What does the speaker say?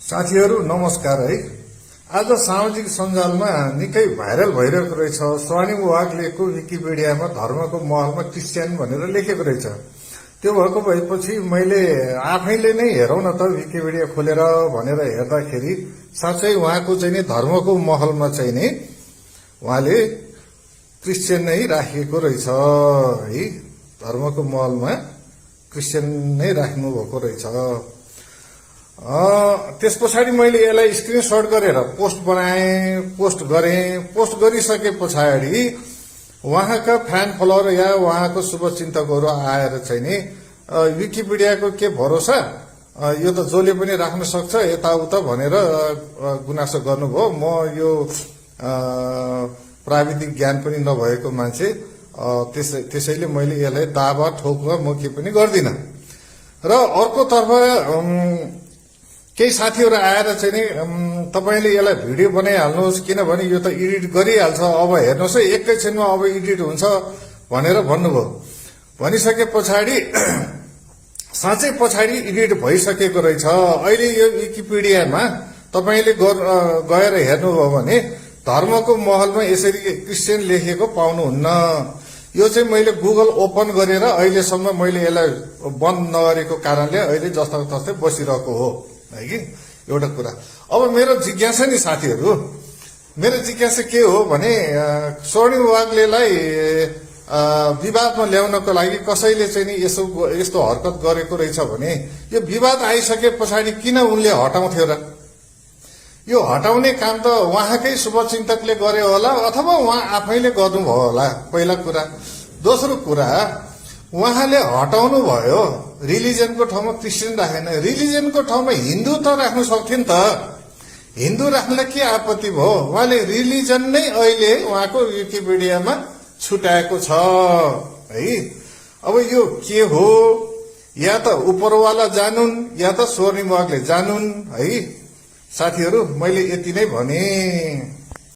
साथीहरू नमस्कार है। आज सामाजिक सञ्जालमा निकै भाइरल भइरहेको रहेछ। स्वर्णिम वाग्लेको विकिपिडियामा धर्मको महलमा क्रिस्चियन भनेर लेखेको रहेछ। त्यो भएको भएपछि मैले आफैले नै हेरौँ न त विकिपिडिया खोलेर भनेर हेर्दाखेरि साँच्चै उहाँको चाहिँ नि धर्मको महलमा चाहिँ नि उहाँले क्रिस्चियन नै राखिएको रहेछ है। धर्मको महलमा क्रिस्चियन नै राख्नु भएको रहेछ। त्यस पछाडि मैले यसलाई स्क्रिनशट गरेर पोस्ट गरेँ। पोस्ट गरिसके पछाडि उहाँका फ्यान फलोवर या उहाँको शुभचिन्तकहरू आएर चाहिँ नि विकिपिडियाको के भरोसा, यो त जसले पनि राख्न सक्छ यताउता भनेर गुनासो गर्नुभयो। म यो प्राविधिक ज्ञान पनि नभएको मान्छे, त्यसैले मैले यसलाई दावा ठोकुवा म के पनि गर्दिनँ। र अर्कोतर्फ केही साथीहरू आएर चाहिँ नि तपाईले यसलाई भिडियो बनाइहाल्नुहोस् किनभने यो त एडिट गरिहाल्छ, अब हेर्नुहोस् है एकैछिनमा अब एडिट हुन्छ भनेर भन्नुभयो। भनिसके पछाडि साँच्चै पछाडि एडिट भइसकेको रहेछ। अहिले यो विकिपिडियामा तपाईले गएर हेर्नुभयो भने धर्मको महलमा यसरी क्रिस्चियन लेखेको पाउनुहुन्न। यो चाहिँ मैले गुगल ओपन गरेर अहिलेसम्म मैले यसलाई बन्द नगरेको कारणले अहिले जस्तो तस्तै बसिरहेको हो है कि एउटा कुरा। अब मेरो जिज्ञासा नि साथीहरू, मेरो जिज्ञासा के हो भने स्वर्णिम वाग्लेलाई विवादमा ल्याउनको लागि कसैले चाहिँ नि यस्तो हरकत गरेको रहेछ भने यो विवाद आइसके पछाडि किन उनले हटाउँथ्यो र? यो हटाउने काम त उहाँकै शुभचिन्तकले गर्यो होला अथवा उहाँ आफैले गर्नुभयो होला, पहिला कुरा। दोस्रो कुरा, उहाँले हटाउनु भयो, रिलिजनको ठाउँमा क्रिस्चियन राखेन, रिलिजनको ठाउँमा हिन्दू त राख्नु सक्थ्यो नि त। हिन्दू राख्नलाई के आपत्ति भयो? उहाँले रिलिजन नै अहिले उहाँको विकिपिडियामा छुट्याएको छ है। अब यो के हो? या त उपरवाला जानुन् या त स्वर्णिम वाग्ले जानुन् है। साथीहरू मैले यति नै भने।